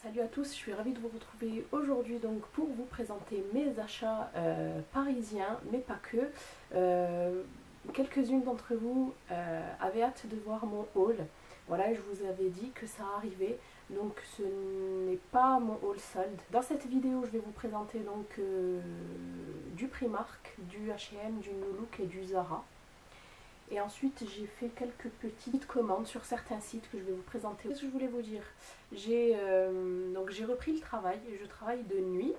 Salut à tous, je suis ravie de vous retrouver aujourd'hui donc pour vous présenter mes achats parisiens, mais pas que. Quelques-unes d'entre vous avaient hâte de voir mon haul. Voilà, je vous avais dit que ça arrivait, donc ce n'est pas mon haul solde. Dans cette vidéo, je vais vous présenter donc du Primark, du H&M, du New Look et du Zara. Et ensuite, j'ai fait quelques petites commandes sur certains sites que je vais vous présenter. Qu'est-ce que je voulais vous dire? J'ai repris le travail. Je travaille de nuit,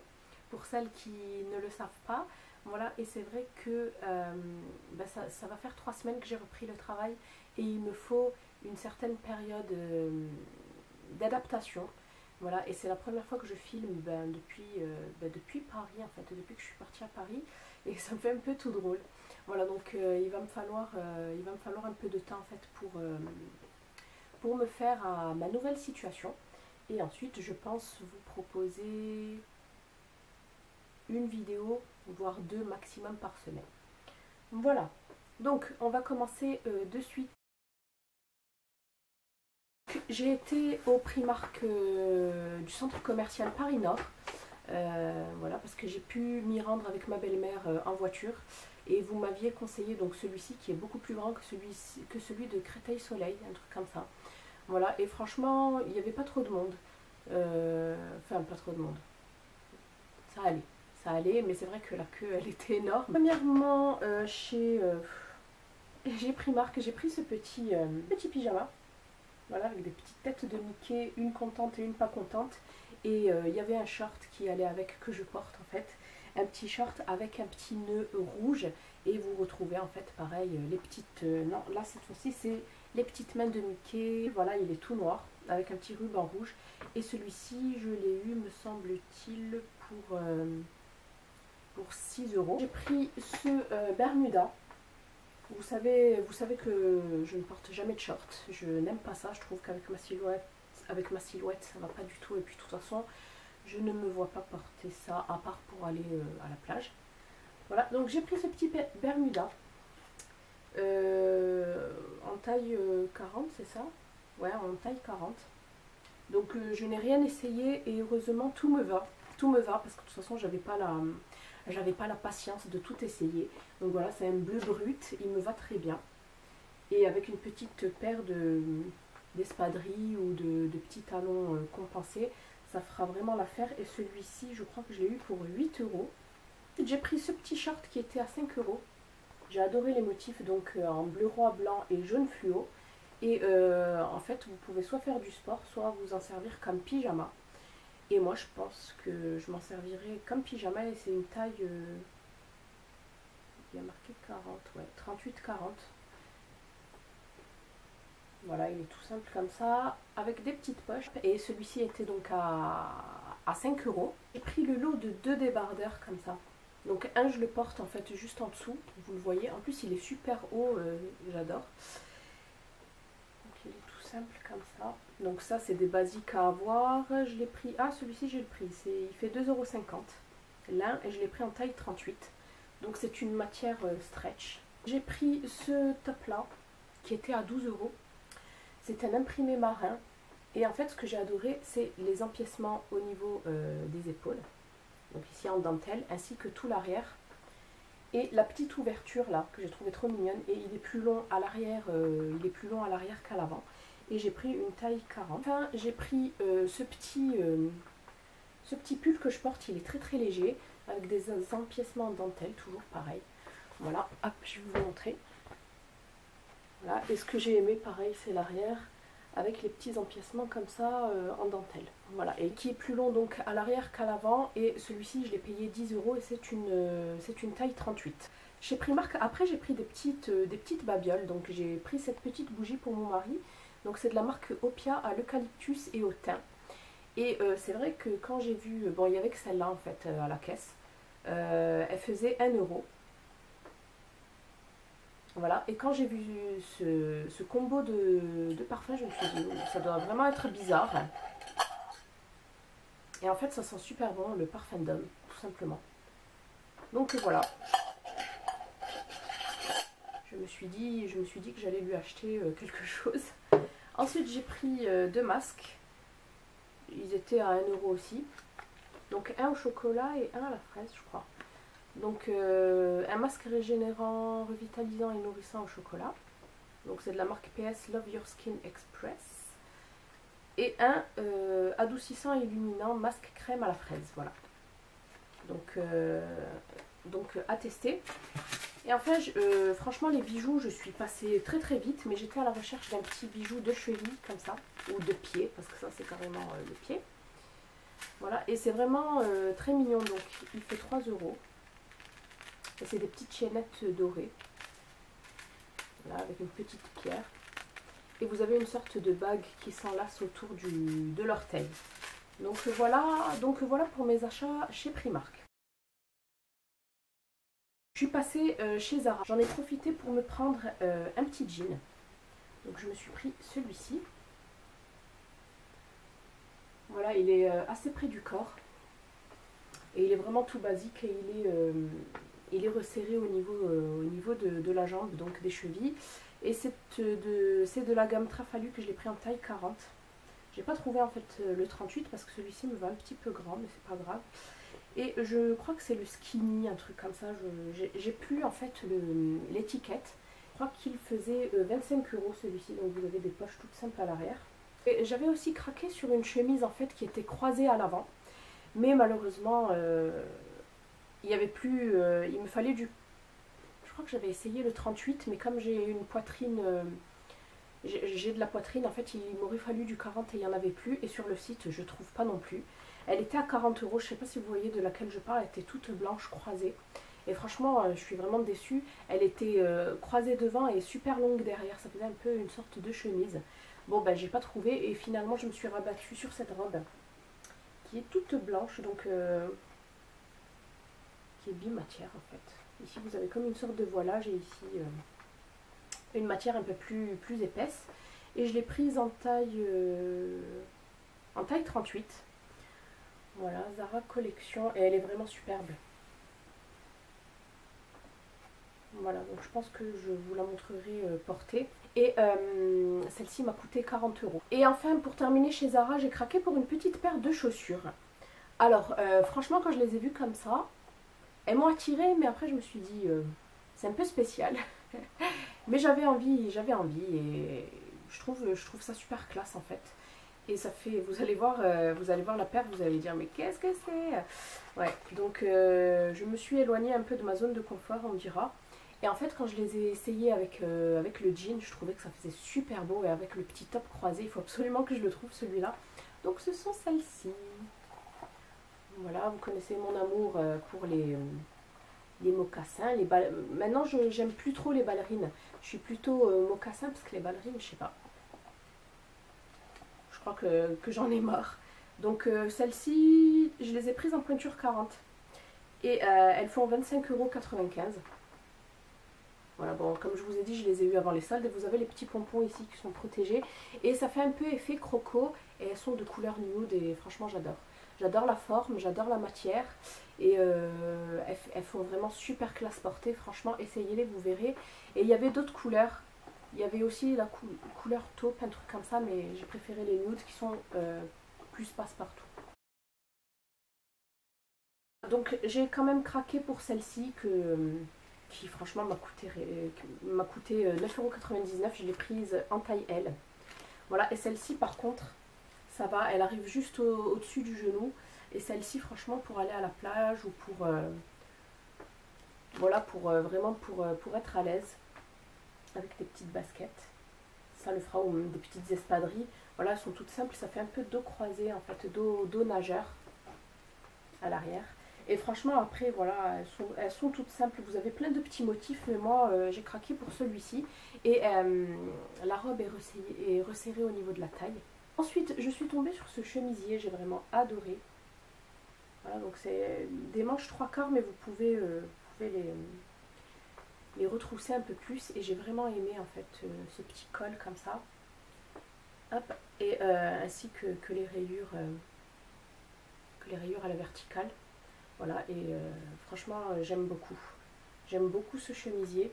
pour celles qui ne le savent pas. Voilà, et c'est vrai que ça va faire 3 semaines que j'ai repris le travail et il me faut une certaine période d'adaptation. Voilà, et c'est la première fois que je filme depuis Paris, en fait, depuis que je suis partie à Paris, et ça me fait un peu tout drôle. Voilà, donc il va me falloir un peu de temps en fait pour me faire à ma nouvelle situation. Et ensuite, je pense vous proposer une vidéo, voire 2 maximum par semaine. Voilà, donc on va commencer de suite. J'ai été au Primark du centre commercial Paris Nord. Voilà, parce que j'ai pu m'y rendre avec ma belle-mère en voiture. Et vous m'aviez conseillé donc celui-ci qui est beaucoup plus grand que celui de Créteil-Soleil, un truc comme ça. Voilà, et franchement, il n'y avait pas trop de monde. Enfin, pas trop de monde. Ça allait, mais c'est vrai que la queue, elle était énorme. Premièrement, j'ai Primark, j'ai pris ce petit pyjama. Voilà, avec des petites têtes de Mickey, une contente et une pas contente. Et il y avait un short qui allait avec, que je porte en fait. Un petit short avec un petit nœud rouge. Et vous retrouvez en fait pareil les petites... non, là cette fois-ci c'est les petites mains de Mickey. Voilà, il est tout noir avec un petit ruban rouge. Et celui-ci, je l'ai eu, me semble-t-il, pour 6 €. J'ai pris ce Bermuda. Vous savez que je ne porte jamais de short, je n'aime pas ça, je trouve qu'avec ma silhouette ça va pas du tout, et puis de toute façon je ne me vois pas porter ça à part pour aller à la plage. Voilà, donc j'ai pris ce petit Bermuda en taille 40, c'est ça? Ouais, en taille 40. Donc je n'ai rien essayé et heureusement tout me va parce que de toute façon j'avais pas la patience de tout essayer. Donc voilà, c'est un bleu brut, il me va très bien. Et avec une petite paire d'espadrilles ou de petits talons compensés, ça fera vraiment l'affaire. Et celui-ci, je crois que je l'ai eu pour 8 €. J'ai pris ce petit short qui était à 5 €. J'ai adoré les motifs, donc en bleu, roi, blanc et jaune fluo. Et en fait, vous pouvez soit faire du sport, soit vous en servir comme pyjama. Et moi, je pense que je m'en servirai comme pyjama, et c'est une taille... il y a marqué 40, ouais, 38-40. Voilà, il est tout simple comme ça, avec des petites poches. Et celui-ci était donc à 5 €. J'ai pris le lot de 2 débardeurs comme ça. Donc un, je le porte en fait juste en dessous, vous le voyez. En plus, il est super haut, j'adore. Donc il est tout simple comme ça. Donc ça, c'est des basiques à avoir. Je l'ai pris... Ah, celui-ci, j'ai le prix. Il fait 2,50 € l'un, et je l'ai pris en taille 38. Donc c'est une matière stretch. J'ai pris ce top-là, qui était à 12 €. C'est un imprimé marin. Et en fait, ce que j'ai adoré, c'est les empiècements au niveau des épaules. Donc ici en dentelle, ainsi que tout l'arrière. Et la petite ouverture là, que j'ai trouvé trop mignonne. Et il est plus long à l'arrière qu'à l'avant. Et j'ai pris une taille 40. Enfin, j'ai pris ce petit pull que je porte, il est très très léger, avec des empiècements en dentelle, toujours pareil. Voilà, hop, je vais vous montrer. Voilà, et ce que j'ai aimé, pareil, c'est l'arrière, avec les petits empiècements comme ça en dentelle. Voilà, et qui est plus long donc à l'arrière qu'à l'avant. Et celui-ci, je l'ai payé 10 € et c'est une taille 38. Chez Primark, après j'ai pris des petites babioles. Donc j'ai pris cette petite bougie pour mon mari. Donc c'est de la marque Opia à l'eucalyptus et au thym. Et c'est vrai que quand j'ai vu, bon il y avait que celle-là en fait à la caisse, elle faisait 1 €. Voilà, et quand j'ai vu ce combo de parfums, je me suis dit, ça doit vraiment être bizarre. Et en fait ça sent super bon, le parfum d'homme, tout simplement. Donc voilà. Je me suis dit que j'allais lui acheter quelque chose. Ensuite j'ai pris 2 masques. ils étaient à 1 € aussi. Donc un au chocolat et un à la fraise, je crois. Donc un masque régénérant, revitalisant et nourrissant au chocolat. Donc c'est de la marque PS Love Your Skin Express. Et un adoucissant et illuminant masque crème à la fraise. Voilà. Donc à tester. Et enfin, franchement, les bijoux, je suis passée très très vite, mais j'étais à la recherche d'un petit bijou de cheville, comme ça, ou de pied, parce que ça c'est carrément le pied. Voilà, et c'est vraiment très mignon, donc il fait 3 €. Et c'est des petites chaînettes dorées, voilà, avec une petite pierre. Et vous avez une sorte de bague qui s'enlace autour de l'orteil. Donc voilà pour mes achats chez Primark. Je suis passée chez Zara. J'en ai profité pour me prendre un petit jean. Donc je me suis pris celui-ci. Voilà, il est assez près du corps. Et il est vraiment tout basique et il est resserré au niveau de la jambe, donc des chevilles. Et c'est de la gamme Trafalgar que je l'ai pris en taille 40. J'ai pas trouvé en fait le 38 parce que celui-ci me va un petit peu grand, mais c'est pas grave. Et je crois que c'est le skinny, un truc comme ça. J'ai plus en fait l'étiquette. Je crois qu'il faisait 25 € celui-ci, donc vous avez des poches toutes simples à l'arrière. Et j'avais aussi craqué sur une chemise en fait qui était croisée à l'avant. Mais malheureusement, il y avait plus. Il me fallait du. Je crois que j'avais essayé le 38, mais comme j'ai une poitrine. J'ai de la poitrine, en fait, il m'aurait fallu du 40 et il n'y en avait plus. Et sur le site, je trouve pas non plus. Elle était à 40 €, je sais pas si vous voyez de laquelle je parle, elle était toute blanche croisée. Et franchement, je suis vraiment déçue. Elle était croisée devant et super longue derrière. Ça faisait un peu une sorte de chemise. Bon, ben, j'ai pas trouvé. Et finalement, je me suis rabattue sur cette robe qui est toute blanche, donc qui est bimatière en fait. Ici, vous avez comme une sorte de voilage et ici une matière un peu plus épaisse. Et je l'ai prise en taille 38. Voilà, Zara Collection. Et elle est vraiment superbe. Voilà, donc je pense que je vous la montrerai portée. Et celle-ci m'a coûté 40 €. Et enfin, pour terminer chez Zara, j'ai craqué pour une petite paire de chaussures. Alors, franchement, quand je les ai vues comme ça, elles m'ont attirée, mais après je me suis dit, c'est un peu spécial. Mais j'avais envie et je trouve ça super classe en fait. Et ça fait, vous allez voir la paire, vous allez dire mais qu'est-ce que c'est? Ouais, donc je me suis éloignée un peu de ma zone de confort, on dira. Et en fait, quand je les ai essayées avec le jean, je trouvais que ça faisait super beau. Et avec le petit top croisé, il faut absolument que je le trouve celui-là. Donc ce sont celles-ci. Voilà, vous connaissez mon amour pour les mocassins. Maintenant, j'aime plus trop les ballerines. Je suis plutôt mocassin parce que les ballerines, je sais pas. Je crois que j'en ai marre. Donc celles-ci, je les ai prises en pointure 40. Et elles font 25,95 €. Voilà, bon, comme je vous ai dit, je les ai eues avant les soldes. Et vous avez les petits pompons ici qui sont protégés. Et ça fait un peu effet croco. Et elles sont de couleur nude et franchement, j'adore. J'adore la forme, j'adore la matière. Et elles font vraiment super classe portée. Franchement, essayez-les, vous verrez. Et il y avait d'autres couleurs. Il y avait aussi la couleur taupe, un truc comme ça. Mais j'ai préféré les nudes qui sont plus passe-partout. Donc j'ai quand même craqué pour celle-ci qui franchement m'a coûté 9,99 €. Je l'ai prise en taille L. Voilà, et celle-ci par contre, ça va, elle arrive juste au-dessus du genou. Et celle-ci, franchement, pour aller à la plage ou pour voilà, vraiment pour être à l'aise avec des petites baskets. Ça le fera, ou même des petites espadrilles. Voilà, elles sont toutes simples, ça fait un peu dos croisé en fait, dos nageur à l'arrière. Et franchement, après, voilà, elles sont toutes simples. Vous avez plein de petits motifs, mais moi, j'ai craqué pour celui-ci. Et la robe est resserrée au niveau de la taille. Ensuite, je suis tombée sur ce chemisier, j'ai vraiment adoré. Voilà, donc c'est des manches 3/4, mais vous pouvez les retrousser un peu plus. Et j'ai vraiment aimé, en fait, ce petit col comme ça. Hop, et ainsi que les rayures à la verticale. Voilà, et franchement, j'aime beaucoup. J'aime beaucoup ce chemisier.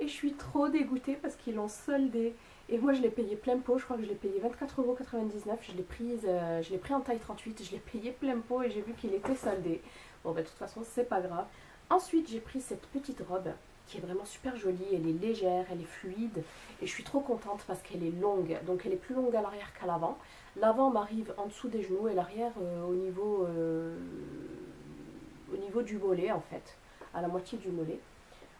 Et je suis trop dégoûtée parce qu'ils l'ont soldé. Et moi je l'ai payé plein pot, je crois que je l'ai payé 24,99 €. Je l'ai pris en taille 38, je l'ai payé plein pot et j'ai vu qu'il était soldé. Bon bah de toute façon c'est pas grave. Ensuite j'ai pris cette petite robe qui est vraiment super jolie, elle est légère, elle est fluide et je suis trop contente parce qu'elle est longue, donc elle est plus longue à l'arrière qu'à l'avant. L'avant m'arrive en dessous des genoux et l'arrière au niveau du mollet en fait, à la moitié du mollet.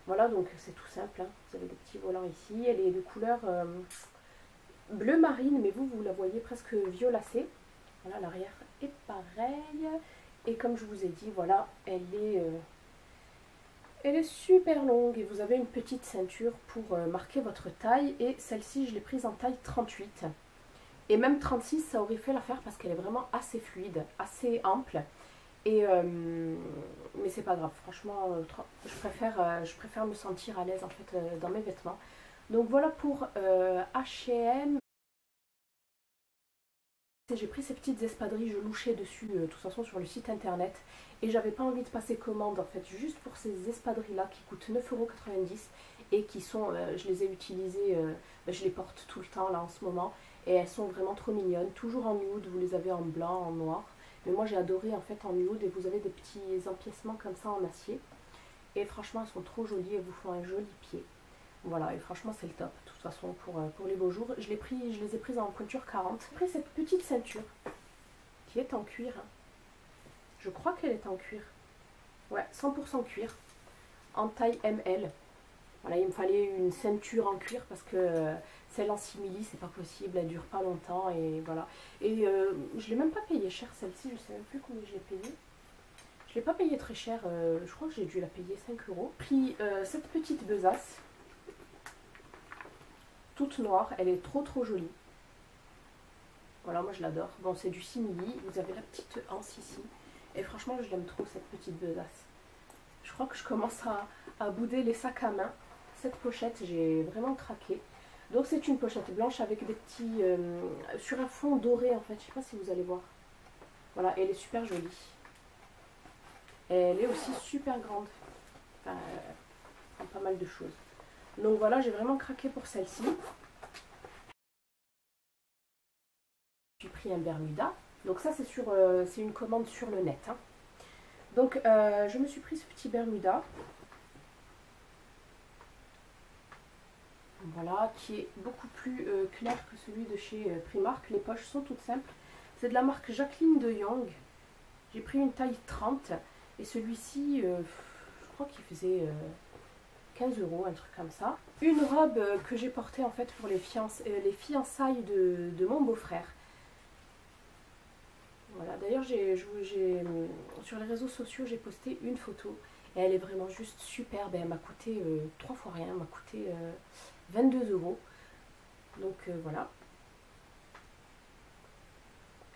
Voilà, donc c'est tout simple, hein. Vous avez des petits volants ici, elle est de couleur bleu marine, mais vous la voyez presque violacée. Voilà, l'arrière est pareil. Et comme je vous ai dit, voilà, elle est super longue et vous avez une petite ceinture pour marquer votre taille. Et celle-ci, je l'ai prise en taille 38. Et même 36, ça aurait fait l'affaire parce qu'elle est vraiment assez fluide, assez ample. Et mais c'est pas grave, franchement, je préfère me sentir à l'aise en fait dans mes vêtements. Donc voilà pour H&M. J'ai pris ces petites espadrilles, je louchais dessus de toute façon sur le site internet et j'avais pas envie de passer commande en fait juste pour ces espadrilles là qui coûtent 9,90 € et qui sont, je les ai utilisées, je les porte tout le temps là en ce moment et elles sont vraiment trop mignonnes, toujours en nude, vous les avez en blanc, en noir, mais moi j'ai adoré en fait en nude et vous avez des petits empiècements comme ça en acier et franchement elles sont trop jolies et vous font un joli pied. Voilà, et franchement c'est le top, de toute façon pour les beaux jours. Je les ai prises en pointure 40. J'ai pris cette petite ceinture qui est en cuir. Hein. Je crois qu'elle est en cuir. Ouais, 100% cuir, en taille ML. Voilà, il me fallait une ceinture en cuir parce que celle en simili, c'est pas possible, elle dure pas longtemps et voilà. Et je l'ai même pas payée cher celle-ci, je sais même plus combien je l'ai payée. Je l'ai pas payée très cher, je crois que j'ai dû la payer 5 €. Puis cette petite besace. Toute noire, elle est trop jolie. Voilà, moi je l'adore. Bon, c'est du simili, vous avez la petite anse ici. Et franchement, je l'aime trop cette petite besace. Je crois que je commence à bouder les sacs à main. Cette pochette, j'ai vraiment craqué. Donc c'est une pochette blanche avec des petits... sur un fond doré en fait, je sais pas si vous allez voir. Voilà, elle est super jolie. Elle est aussi super grande. Enfin, pas mal de choses. Donc voilà, j'ai vraiment craqué pour celle-ci. J'ai pris un Bermuda. Donc ça, c'est une commande sur le net. Hein. Donc je me suis pris ce petit Bermuda. Voilà, qui est beaucoup plus clair que celui de chez Primark. Les poches sont toutes simples. C'est de la marque Jacqueline de Young. J'ai pris une taille 30. Et celui-ci, je crois qu'il faisait... 15 €, un truc comme ça. Une robe que j'ai portée en fait pour les fiançailles de mon beau-frère. Voilà, d'ailleurs sur les réseaux sociaux j'ai posté une photo et elle est vraiment juste superbe. Elle m'a coûté 3 fois rien, elle m'a coûté 22 €. Donc voilà.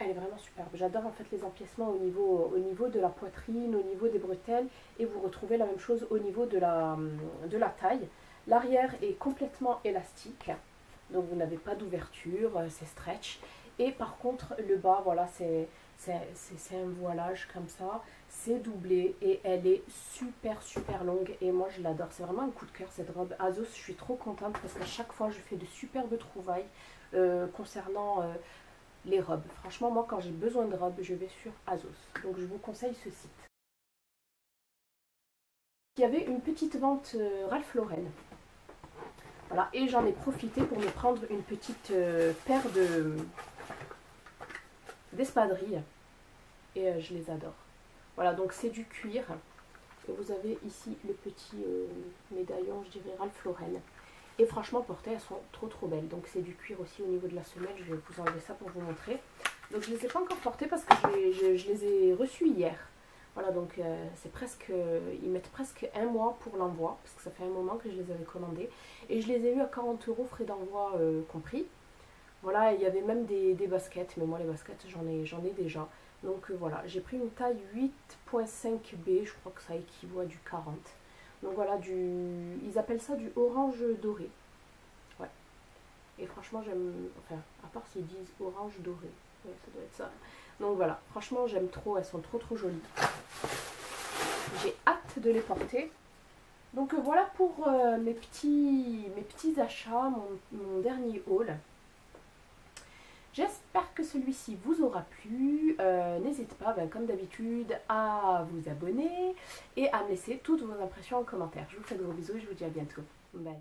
Elle est vraiment superbe. J'adore en fait les empiècements au niveau de la poitrine, au niveau des bretelles. Et vous retrouvez la même chose au niveau de la taille. L'arrière est complètement élastique. Donc vous n'avez pas d'ouverture, c'est stretch. Et par contre le bas, voilà, c'est un voilage comme ça. C'est doublé et elle est super longue. Et moi je l'adore. C'est vraiment un coup de cœur cette robe. Azos, je suis trop contente parce qu'à chaque fois je fais de superbes trouvailles concernant... les robes. Franchement, moi, quand j'ai besoin de robes, je vais sur Azos. Donc, je vous conseille ce site. Il y avait une petite vente Ralph Lauren. Voilà, et j'en ai profité pour me prendre une petite paire d'espadrilles. Et je les adore. Voilà, donc c'est du cuir. Et vous avez ici le petit médaillon, je dirais, Ralph Lauren. Et franchement, portées, elles sont trop belles. Donc c'est du cuir aussi au niveau de la semelle. Je vais vous enlever ça pour vous montrer. Donc je ne les ai pas encore portées parce que je les ai reçues hier. Voilà, donc c'est presque... ils mettent presque un mois pour l'envoi. Parce que ça fait un moment que je les avais commandées. Et je les ai eues à 40 €, frais d'envoi compris. Voilà, il y avait même des baskets. Mais moi, les baskets, j'en ai déjà. Donc voilà, j'ai pris une taille 8.5B. Je crois que ça équivaut à du 40. Donc voilà, ils appellent ça du orange doré. Ouais. Et franchement, j'aime... Enfin, à part s'ils disent orange doré. Ouais, ça doit être ça. Donc voilà, franchement, j'aime trop. Elles sont trop jolies. J'ai hâte de les porter. Donc voilà pour mes petits achats, mon dernier haul. J'espère que celui-ci vous aura plu. N'hésitez pas, comme d'habitude, à vous abonner et à me laisser toutes vos impressions en commentaire. Je vous fais de gros bisous et je vous dis à bientôt. Bye.